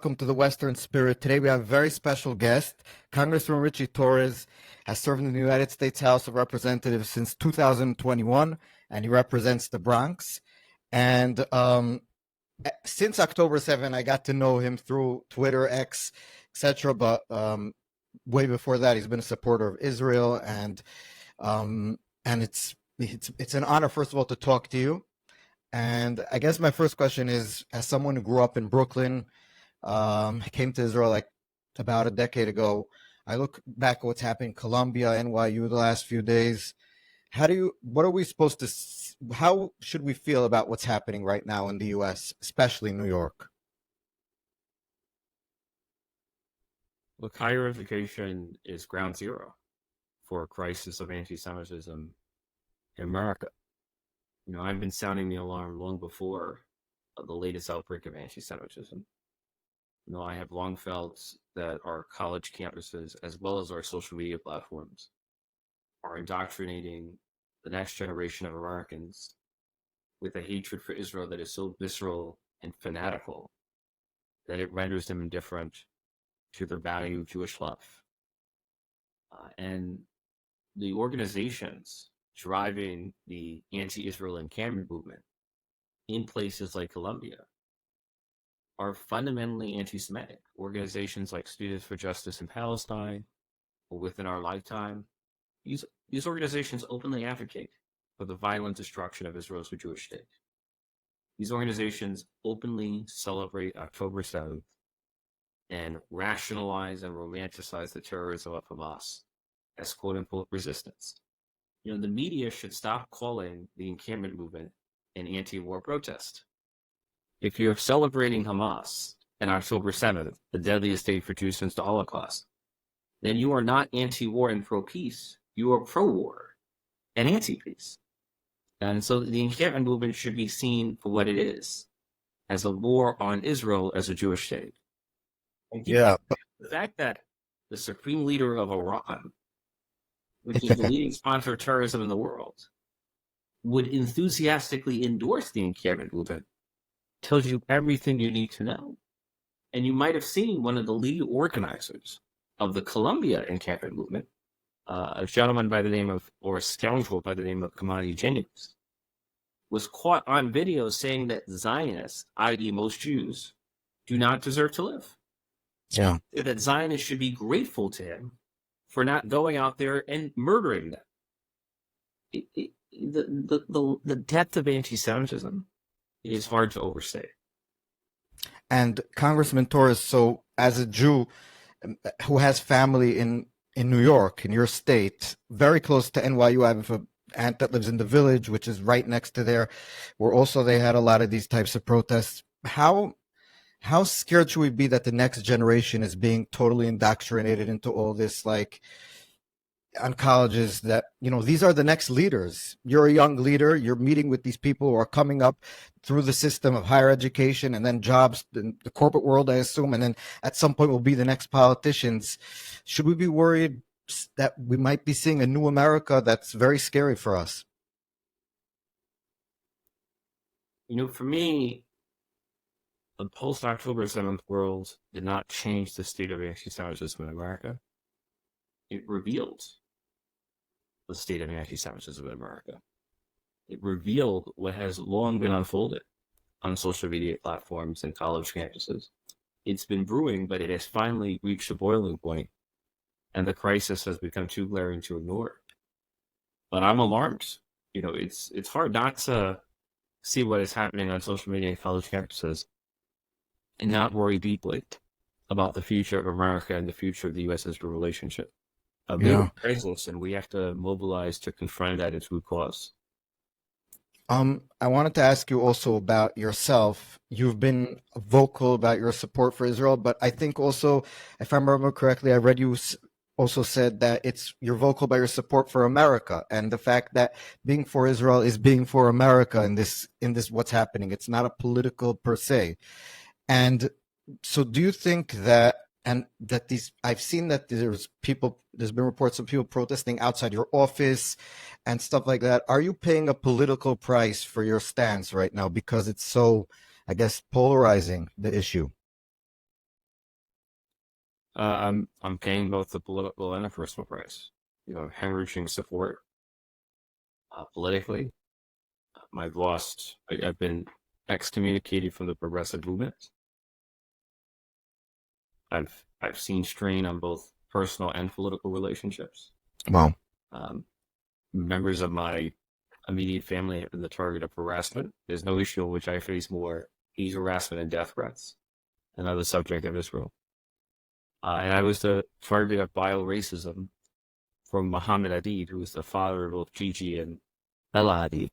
Welcome to the Western Spirit. Today we have a very special guest. Congressman Ritchie Torres has served in the United States House of Representatives since 2021, and he represents the Bronx. And since October 7, I got to know him through Twitter, X, etc. But way before that, he's been a supporter of Israel, and it's an honor, first of all, to talk to you. And I guess my first question is, as someone who grew up in Brooklyn, came to Israel like about a decade ago. I look back at what's happened in Colombia, NYU the last few days. What are we supposed to, how should we feel about what's happening right now in the US, especially New York? Look, higher education is ground zero for a crisis of anti-Semitism in America. I've been sounding the alarm long before the latest outbreak of anti-Semitism. I have long felt that our college campuses, as well as our social media platforms, are indoctrinating the next generation of Americans with a hatred for Israel that is so visceral and fanatical that it renders them indifferent to the value of Jewish love. And the organizations driving the anti-Israel encampment movement in places like Colombia are fundamentally anti-Semitic. Organizations like Students for Justice in Palestine, or Within Our Lifetime, these organizations openly advocate for the violent destruction of Israel's Jewish state. These organizations openly celebrate October 7th and rationalize and romanticize the terrorism of Hamas as quote-unquote resistance. The media should stop calling the encampment movement an anti-war protest. If you're celebrating Hamas and October 7th, the deadliest date for Jews since the Holocaust, then you are not anti-war and pro-peace. You are pro-war and anti-peace. And so the encampment movement should be seen for what it is, as a war on Israel as a Jewish state. Yeah. The fact that the supreme leader of Iran, which is the leading sponsor of terrorism in the world, would enthusiastically endorse the encampment movement tells you everything you need to know. And you might have seen one of the lead organizers of the Colombia encampment movement, a gentleman by the name of, or a scoundrel by the name of Kamani Jennings, was caught on video saying that Zionists, i.e. most Jews, do not deserve to live. Yeah. That Zionists should be grateful to him for not going out there and murdering them. The depth of anti-Semitism is hard to overstate. And Congressman Torres, so as a Jew who has family in New York, in your state, very close to NYU, I have an aunt that lives in the Village, which is right next to there, where also they had a lot of these types of protests. How scared should we be that the next generation is being totally indoctrinated into all this, like, on colleges that, these are the next leaders. You're a young leader. You're meeting with these people who are coming up through the system of higher education and then jobs in the corporate world, I assume, and then at some point will be the next politicians. Should we be worried that we might be seeing a new America that's very scary for us? For me, the post-October 7th world did not change the state of anti-Semitism in America. It revealed the state of anti-Semitism in America. It revealed what has long been unfolded on social media platforms and college campuses. It's been brewing, but it has finally reached a boiling point, and the crisis has become too glaring to ignore. But I'm alarmed. It's hard not to see what is happening on social media and college campuses and not worry deeply about the future of America and the future of the U.S.-Israel relationship. Yeah. And we have to mobilize to confront that its root cause. I wanted to ask you also about yourself. You've been vocal about your support for Israel, but I think also, if I remember correctly, I read you also said that you're vocal about your support for America and the fact that being for Israel is being for America in this what's happening. It's not a political per se. And so do you think that, and that I've seen that there's been reports of people protesting outside your office and stuff like that. Are you paying a political price for your stance right now because it's so, I guess, polarizing, the issue? I'm paying both the political and the personal price. Hemorrhaging support politically. I've been excommunicated from the progressive movement. I've seen strain on both personal and political relationships. Wow. Um, Members of my immediate family have been the target of harassment. There's no issue in which I face more hate harassment and death threats than other subject of Israel. And I was the target of vile racism from Muhammad Hadid, who was the father of both Gigi and Bella Hadid.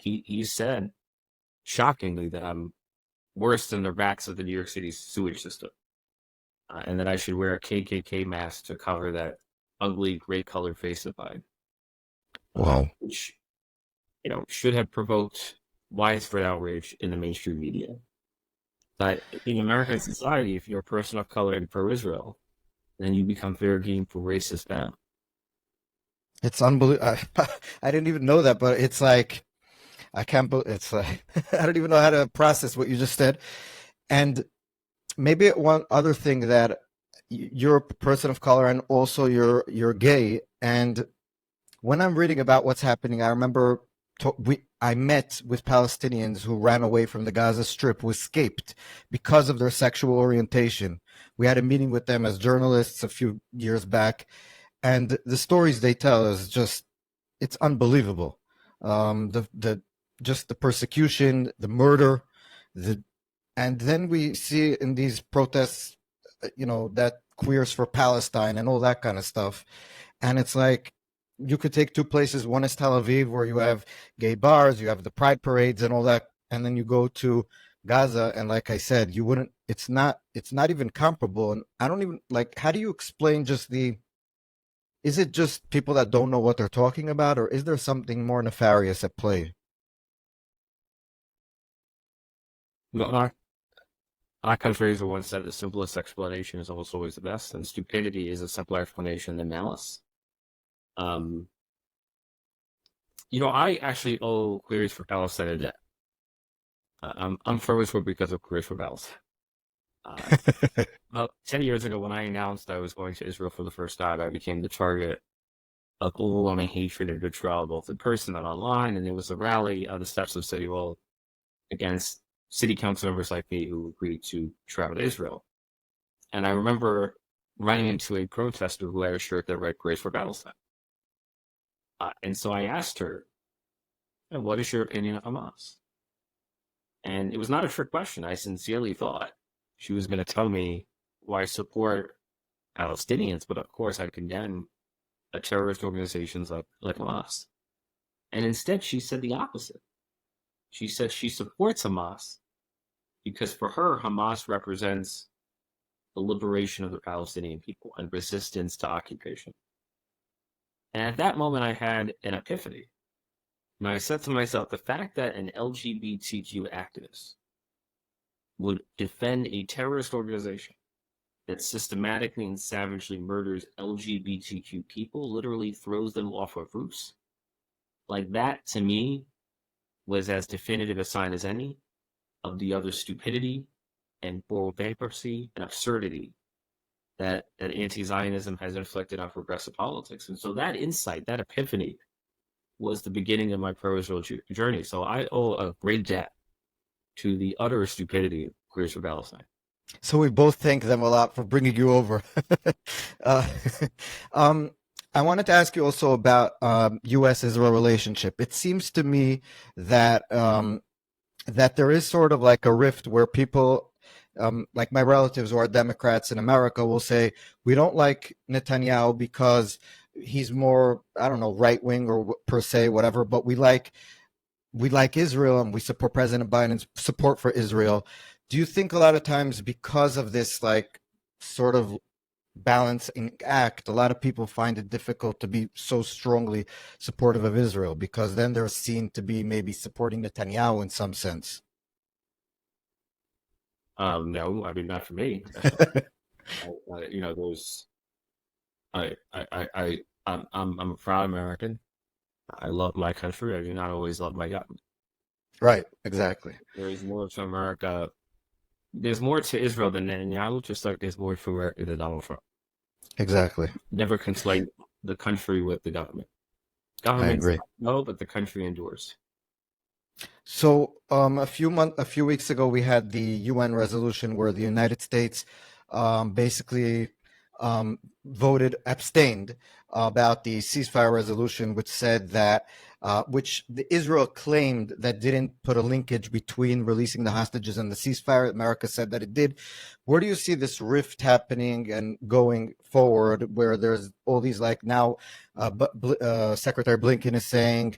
He said, shockingly, that I'm worse than the rats of the New York City sewage system, and that I should wear a KKK mask to cover that ugly gray colored face of mine. Wow. Which, should have provoked widespread outrage in the mainstream media. But in American society, if you're a person of color and pro-Israel, then you become fair game for racist now. It's unbelievable. I didn't even know that, but it's like, I can't believe it's like, I don't even know how to process what you just said. And maybe one other thing that you're a person of color and also you're gay. And when I'm reading about what's happening, I remember I met with Palestinians who ran away from the Gaza Strip, who escaped because of their sexual orientation. We had a meeting with them as journalists a few years back, and the stories they tell is just, it's unbelievable. The just the persecution, the murder, the and then we see in these protests, that queers for Palestine and all that kind of stuff. And it's like you could take two places. One is Tel Aviv, where you have gay bars, you have the pride parades and all that, and then you go to Gaza, and like I said, you wouldn't. It's not even comparable. And I don't even like. How do you explain just the? Is it just people that don't know what they're talking about, or is there something more nefarious at play? Our country is the one said the simplest explanation is almost always the best, and stupidity is a simpler explanation than malice. Um, I actually owe Queries for Palestine a debt. I'm for Israel because of Queries for Palestine. About 10 years ago, when I announced I was going to Israel for the first time, I became the target of overwhelming hatred and vitriol, both in person and online. And there was a rally on the steps of City Hall against city council members like me who agreed to travel to Israel. And I remember running into a protester who had a shirt that read Grace for Palestine. And so I asked her, what is your opinion of Hamas? And it was not a trick question. I sincerely thought she was going to tell me why I support Palestinians, but of course I condemn terrorist organizations like Hamas. And instead she said the opposite. She said she supports Hamas because for her, Hamas represents the liberation of the Palestinian people and resistance to occupation. And at that moment, I had an epiphany. And I said to myself, the fact that an LGBTQ activist would defend a terrorist organization that systematically and savagely murders LGBTQ people, literally throws them off of roofs, like that to me was as definitive a sign as any of the other stupidity and moral bankruptcy and absurdity that anti-Zionism has inflicted on progressive politics. And so that insight, that epiphany, was the beginning of my pro-Israel journey. So I owe a great debt to the utter stupidity of Queers for Palestine. So we both thank them a lot for bringing you over. uh, I wanted to ask you also about U.S.-Israel relationship. It seems to me that that there is sort of like a rift where people, like my relatives who are Democrats in America, will say we don't like Netanyahu because he's more, I don't know, right wing or per se, whatever, but we like Israel and we support President Biden's support for Israel. Do you think a lot of times because of this like sort of balancing act, a lot of people find it difficult to be so strongly supportive of Israel because then they're seen to be maybe supporting Netanyahu in some sense? No, I mean, not for me. Those. I'm a proud American. I love my country. I do not always love my government. Right, exactly. There is more to America There's more to Israel than Netanyahu, just like there's more to America than Donald Trump. Exactly. Never conflate the country with the government. I Governments agree. no, but the country endures. So, a few weeks ago, we had the UN resolution where the United States basically abstained about the ceasefire resolution, which said that, which the Israel claimed that didn't put a linkage between releasing the hostages and the ceasefire. America said that it did. Where do you see this rift happening and going forward, where there's all these like now, Secretary Blinken is saying.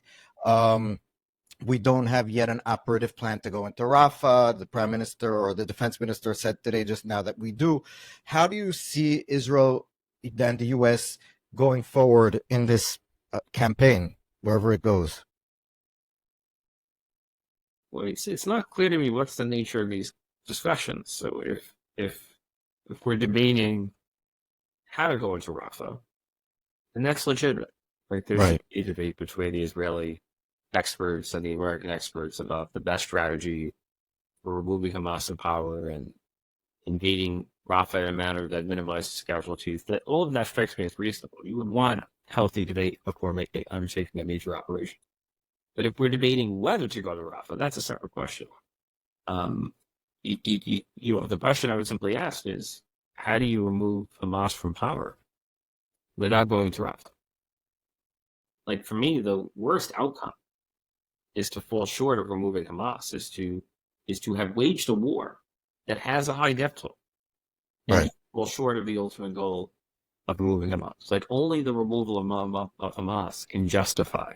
We don't have yet an operative plan to go into Rafah. The prime minister or the defense minister said today just now that we do. How do you see Israel and the U.S. going forward in this campaign, wherever it goes? Well, it's not clear to me what's the nature of these discussions. So if we're debating how to go into Rafah, then that's legitimate. Like there's Right. a debate between the Israeli experts and the American experts about the best strategy for removing Hamas in power and invading Rafah in a manner that minimizes casualties. That all of that strikes me as reasonable. You would want a healthy debate before undertaking a major operation. But if we're debating whether to go to Rafah, that's a separate question. The question I would simply ask is, how do you remove Hamas from power without going to Rafah? Like for me, the worst outcome is to fall short of removing Hamas, is to have waged a war that has a high death toll, and Right. fall short of the ultimate goal of removing Hamas. Like only the removal of Hamas can justify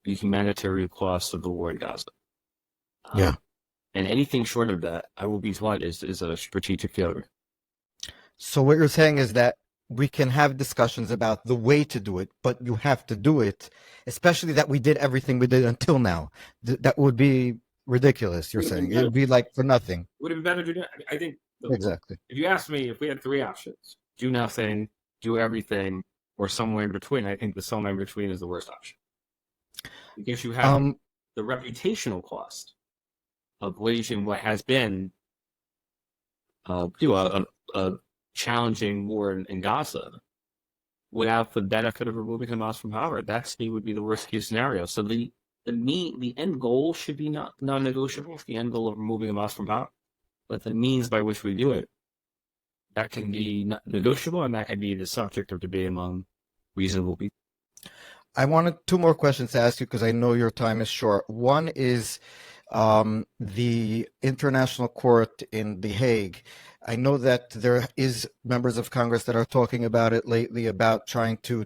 the humanitarian costs of the war in Gaza. Yeah. And anything short of that, I will be blunt, is a strategic failure. So what you're saying is that we can have discussions about the way to do it, but you have to do it, especially that we did everything we did until now. That would be ridiculous, you're saying. It would be like for nothing. Would it be better to do? I think Exactly. if you ask me, if we had three options, do nothing, do everything, or somewhere in between, I think the somewhere in between is the worst option. Because you have the reputational cost of waging what has been a challenging war in Gaza without the benefit of removing Hamas from power. That would be the worst case scenario. So the end goal should be non-negotiable. The end goal of removing Hamas from power, but the means by which we do it, that can be negotiable, and that can be the subject of debate among reasonable people. I wanted two more questions to ask you because I know your time is short. One is the International Court in The Hague. I know that there is members of Congress that are talking about it lately, about trying to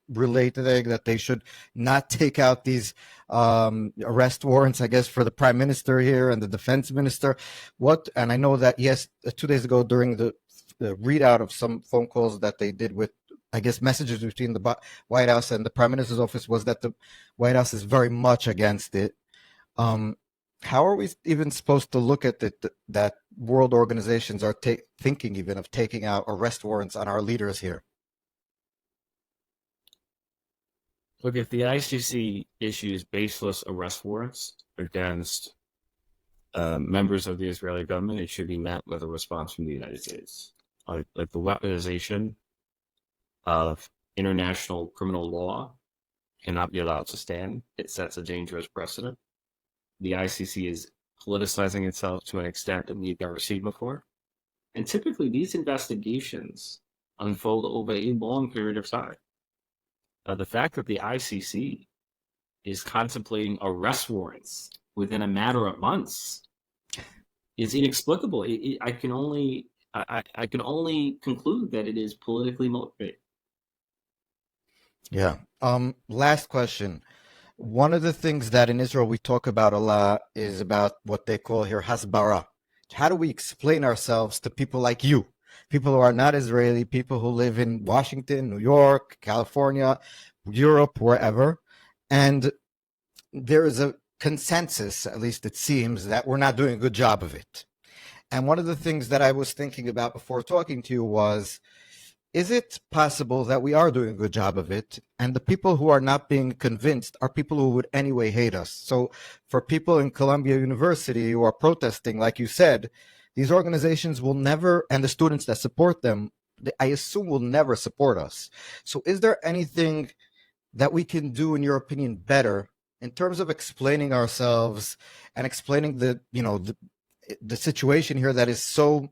relate to The Hague that they should not take out these arrest warrants, I guess, for the prime minister here and the defense minister. And I know that, yes, 2 days ago during the readout of some phone calls that they did with, I guess, messages between the White House and the Prime Minister's office, was that the White House is very much against it. How are we even supposed to look at it that world organizations are thinking even of taking out arrest warrants on our leaders here? Look, if the ICC issues baseless arrest warrants against members of the Israeli government, it should be met with a response from the United States. Like the weaponization of international criminal law cannot be allowed to stand. It sets a dangerous precedent. The ICC is politicizing itself to an extent that we've never seen before. And typically these investigations unfold over a long period of time. The fact that the ICC is contemplating arrest warrants within a matter of months is inexplicable. I can only conclude that it is politically motivated. Yeah. Last question. One of the things that in Israel we talk about a lot is about what they call here hasbara. How do we explain ourselves to people like you, people who are not Israeli, people who live in Washington, New York, California, Europe, wherever, and there is a consensus, at least it seems, that we're not doing a good job of it. And one of the things that I was thinking about before talking to you was, is it possible that we are doing a good job of it, and the people who are not being convinced are people who would anyway hate us? So for people in Columbia University who are protesting, like you said, these organizations will never, and the students that support them, I assume, will never support us. So is there anything that we can do, in your opinion, better in terms of explaining ourselves and explaining the situation here that is so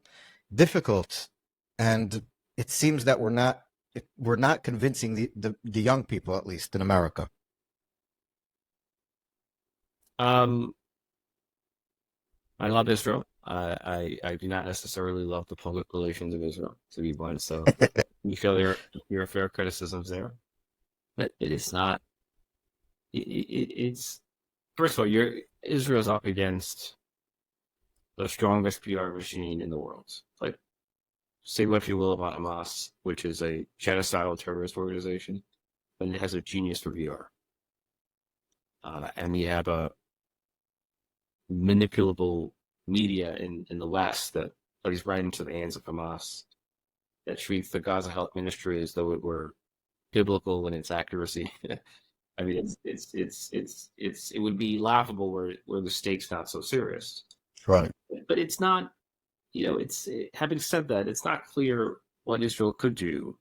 difficult, and it seems that we're not convincing the young people, at least in America. I love Israel. I do not necessarily love the public relations of Israel, to be blunt. So you feel your fair criticisms there, but it is not. It's first of all, Israel's up against the strongest PR machine in the world. Like, say what you will about Hamas, which is a genocidal terrorist organization, but it has a genius for PR. And we have a manipulable media in the West that plays right into the hands of Hamas, that treats the Gaza Health Ministry as though it were biblical in its accuracy. I mean, it would be laughable where the stake's not so serious. Right. But it's not, having said that, it's not clear what Israel could do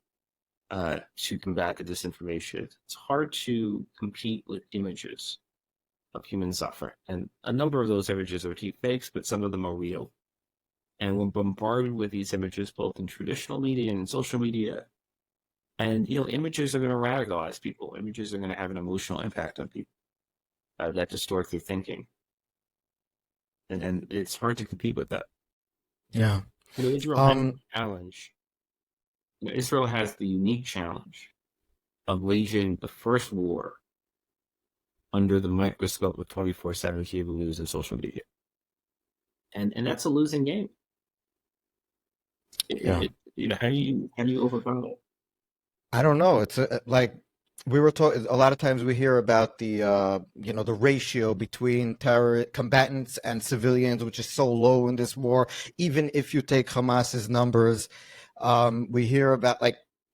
to combat the disinformation. It's hard to compete with images of human suffering. And a number of those images are deep fakes, but some of them are real. And we're bombarded with these images, both in traditional media and in social media. And, images are going to radicalize people. Images are going to have an emotional impact on people that distort their thinking. And it's hard to compete with that. Yeah. Israel has a challenge. Israel has the unique challenge of waging the first war under the microscope of 24/7 cable news and social media. And that's a losing game. Yeah. How do you overcome it? I don't know. It's like we were talking. A lot of times we hear about the ratio between terror combatants and civilians, which is so low in this war. Even if you take Hamas's numbers, we hear about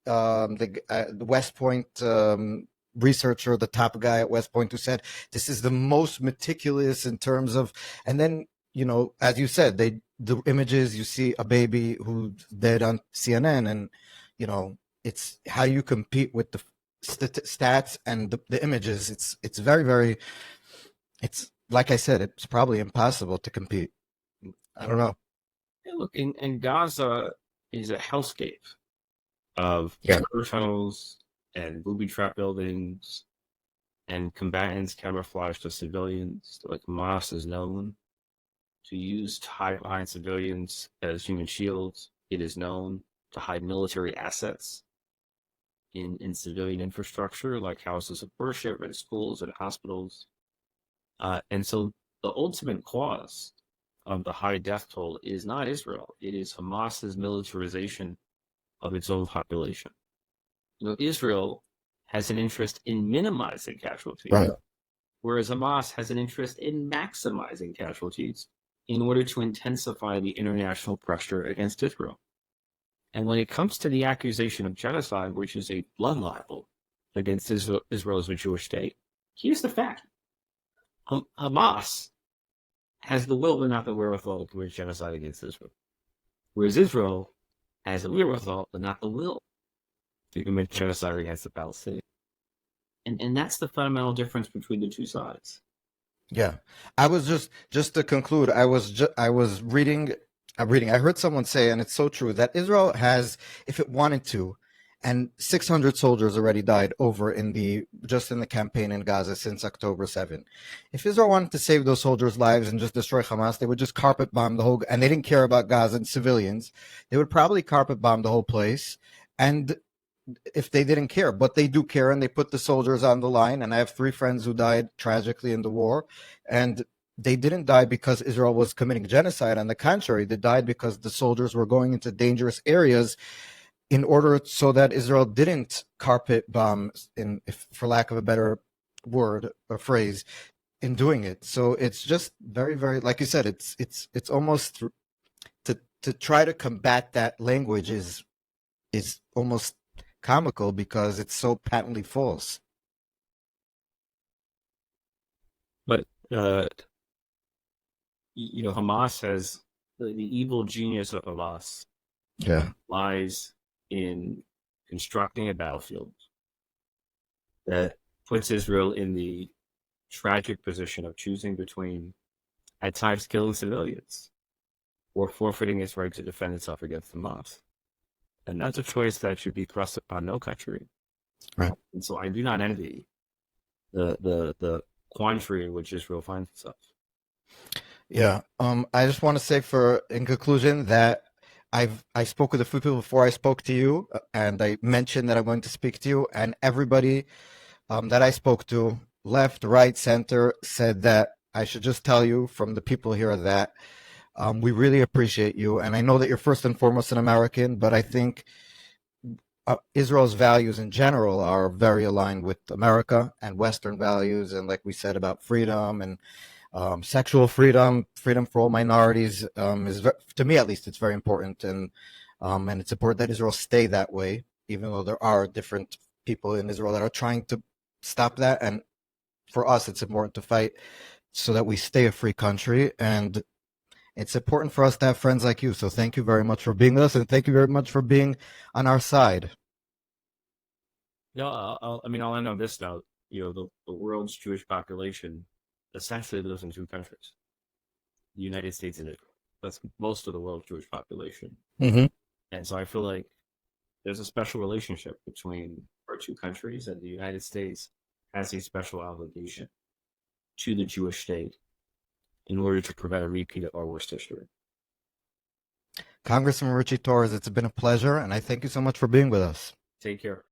the West Point researcher, the top guy at West Point, who said this is the most meticulous in terms of, and then as you said, the images, you see a baby who's dead on CNN, and it's how you compete with the stats and the images. It's very, very, it's like I said, it's probably impossible to compete. I don't know. Yeah, look, in Gaza is a hellscape of tunnels and booby trap buildings and combatants camouflaged as civilians. Like, Hamas is known to use to hide behind civilians as human shields. It is known to hide military assets in civilian infrastructure, like houses of worship and schools and hospitals. And so the ultimate cause of the high death toll is not Israel. It is Hamas's militarization of its own population. Israel has an interest in minimizing casualties, Right. whereas Hamas has an interest in maximizing casualties in order to intensify the international pressure against Israel. And when it comes to the accusation of genocide, which is a blood libel against Israel as a Jewish state, here's the fact. Hamas has the will but not the wherewithal to commit genocide against Israel, whereas Israel has the wherewithal but not the will to commit genocide against the Palestinians. And that's the fundamental difference between the two sides. Yeah, I was just to conclude. I was reading. I heard someone say, and it's so true, that Israel has, if it wanted to, and 600 soldiers already died over in the campaign in Gaza since October 7. If Israel wanted to save those soldiers' lives and just destroy Hamas, they would just carpet bomb the whole, and they didn't care about Gaza and civilians. They would probably carpet bomb the whole place, and if they didn't care, but they do care, and they put the soldiers on the line. And I have 3 friends who died tragically in the war, and they didn't die because Israel was committing genocide. On the contrary, they died because the soldiers were going into dangerous areas in order so that Israel didn't carpet bomb, for lack of a better word or phrase, in doing it. So it's just very, very, like you said, it's almost to try to combat that language is almost comical because it's so patently false. But Hamas has the evil genius of Hamas Yeah. lies in constructing a battlefield that puts Israel in the tragic position of choosing between, at times, killing civilians or forfeiting its right to defend itself against Hamas. And that's a choice that should be thrust upon no country. Right. And so I do not envy the quandary in which Israel finds itself. Yeah. I just want to say in conclusion that I spoke with a few people before I spoke to you, and I mentioned that I'm going to speak to you, and everybody that I spoke to, left, right, center, said that I should just tell you from the people here that we really appreciate you. And I know that you're first and foremost an American, but I think Israel's values in general are very aligned with America and Western values. And like we said about freedom and sexual freedom, freedom for all minorities to me at least, it's very important. And it's important that Israel stay that way, even though there are different people in Israel that are trying to stop that. And for us, it's important to fight so that we stay a free country. And it's important for us to have friends like you. So thank you very much for being with us, and thank you very much for being on our side. No, I'll end on this note. The world's Jewish population essentially lives in two countries: the United States and Israel. That's most of the world's Jewish population. Mm-hmm. And so I feel like there's a special relationship between our two countries, and the United States has a special obligation to the Jewish state in order to prevent a repeat of our worst history. Congressman Ritchie Torres, it's been a pleasure, and I thank you so much for being with us. Take care.